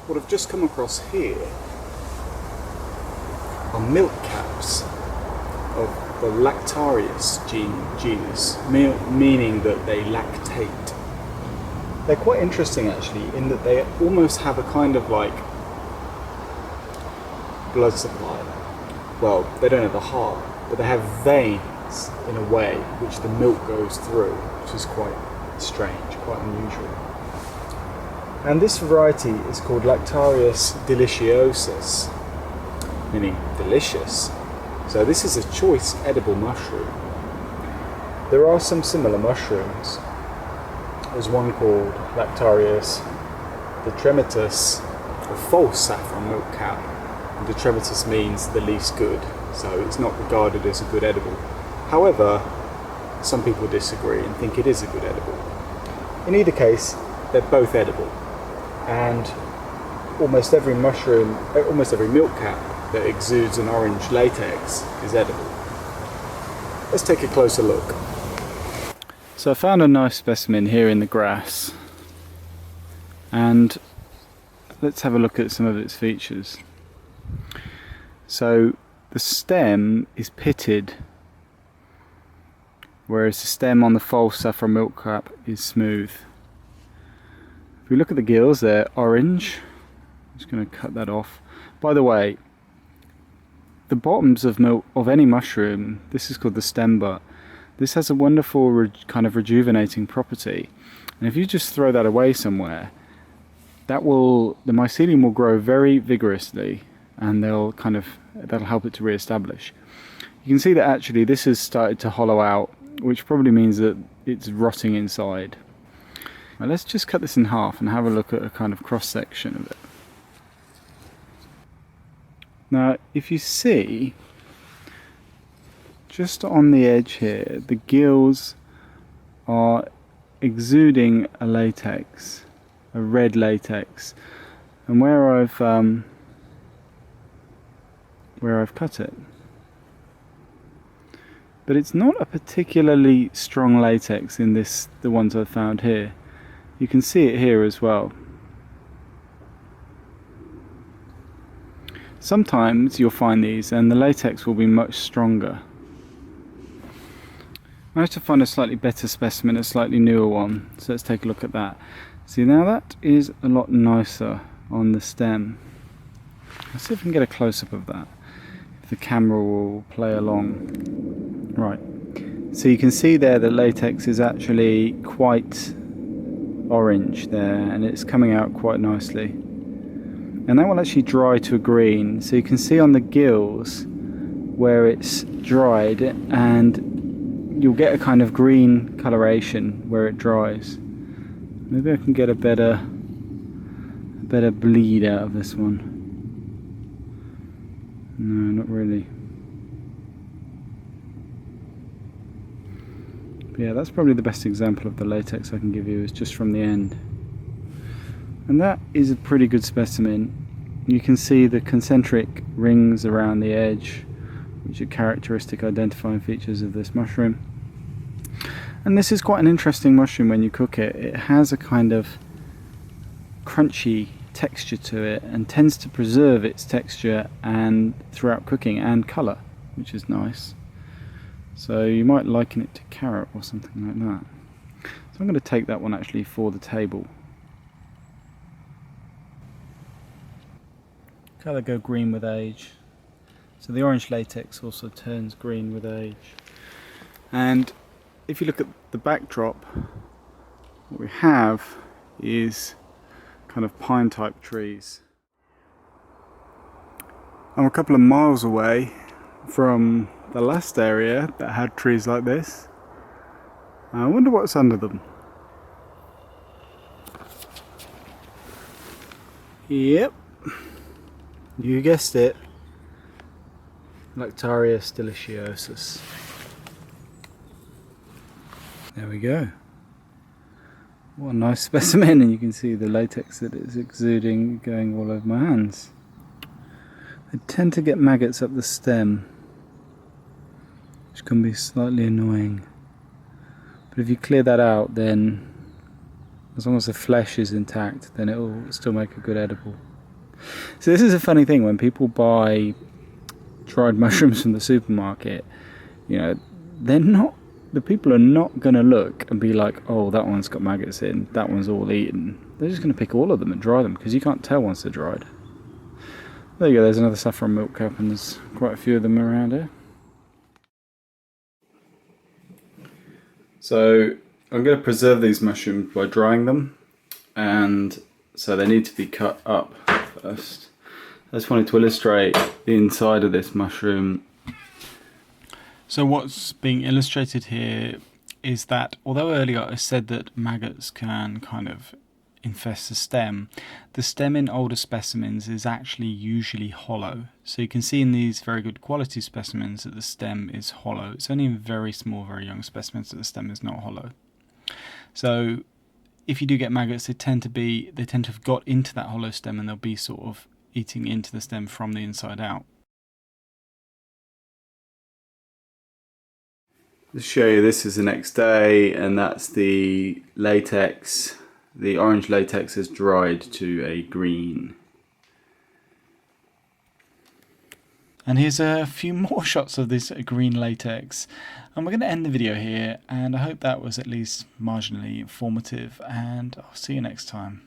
what I've just come across here are milk caps of the Lactarius genus, meaning that they lactate. They're quite interesting actually in that they almost have a kind of like blood supply. Well, they don't have a heart, but they have veins in a way which the milk goes through, which is quite strange, quite unusual. And this variety is called Lactarius deliciousus, meaning delicious. So this is a choice edible mushroom. There are some similar mushrooms. There's one called Lactarius deliciousus, or false saffron milkcap. And detritus means the least good, so it's not regarded as a good edible. However, some people disagree and think it is a good edible. In either case, they're both edible. And almost every mushroom, almost every milk cap that exudes an orange latex is edible. Let's take a closer look. So I found a nice specimen here in the grass, and let's have a look at some of its features. So the stem is pitted, whereas the stem on the false saffron milkcap is smooth. If we look at the gills, they're orange. I'm just going to cut that off. By the way, the bottoms of any mushroom, this is called the stem butt. This has a wonderful kind of rejuvenating property, and if you just throw that away somewhere, the mycelium will grow very vigorously, and that'll help it to re-establish. You can see that actually this has started to hollow out, which probably means that it's rotting inside. Now let's just cut this in half and have a look at a kind of cross section of it. Now if you see, just on the edge here, the gills are exuding a latex, a red latex, and where I've cut it. But it's not a particularly strong latex in the ones I've found here. You can see it here as well. Sometimes you'll find these and the latex will be much stronger. I managed to find a slightly better specimen, a slightly newer one, so let's take a look at that. See, now that is a lot nicer on the stem. Let's see if we can get a close-up of that, if the camera will play along. Right, so you can see there the latex is actually quite orange there, and it's coming out quite nicely. And that will actually dry to a green, so you can see on the gills where it's dried, and you'll get a kind of green coloration where it dries. Maybe I can get a better bleed out of this one. No, not really. But yeah, that's probably the best example of the latex I can give you, is just from the end. And that is a pretty good specimen. You can see the concentric rings around the edge, which are characteristic identifying features of this mushroom. And this is quite an interesting mushroom when you cook it. It has a kind of crunchy texture to it and tends to preserve its texture and throughout cooking, and colour, which is nice. So you might liken it to carrot or something like that. So I'm going to take that one actually for the table. Colour go green with age. So the orange latex also turns green with age. And if you look at the backdrop, what we have is kind of pine type trees. I'm a couple of miles away from the last area that had trees like this. I wonder what's under them. Yep, you guessed it. Lactarius deliciousus. There we go. What a nice specimen, and you can see the latex that it's exuding going all over my hands. They tend to get maggots up the stem, which can be slightly annoying. But if you clear that out, then as long as the flesh is intact, then it will still make a good edible. So this is a funny thing when people buy dried mushrooms from the supermarket. You know, the people are not going to look and be like, oh, that one's got maggots in, that one's all eaten. They're just going to pick all of them and dry them, because you can't tell once they're dried. There you go, there's another saffron milkcap, and there's quite a few of them around here. So I'm going to preserve these mushrooms by drying them, and so they need to be cut up first. I just wanted to illustrate the inside of this mushroom. So what's being illustrated here is that although earlier I said that maggots can kind of infest the stem in older specimens is actually usually hollow. So you can see in these very good quality specimens that the stem is hollow. It's only in very small, very young specimens that the stem is not hollow. So if you do get maggots, they tend to have got into that hollow stem, and they'll be sort of eating into the stem from the inside out. To show you, this is the next day, and that's the latex. The orange latex is dried to a green. And here's a few more shots of this green latex. And we're going to end the video here, and I hope that was at least marginally informative, and I'll see you next time.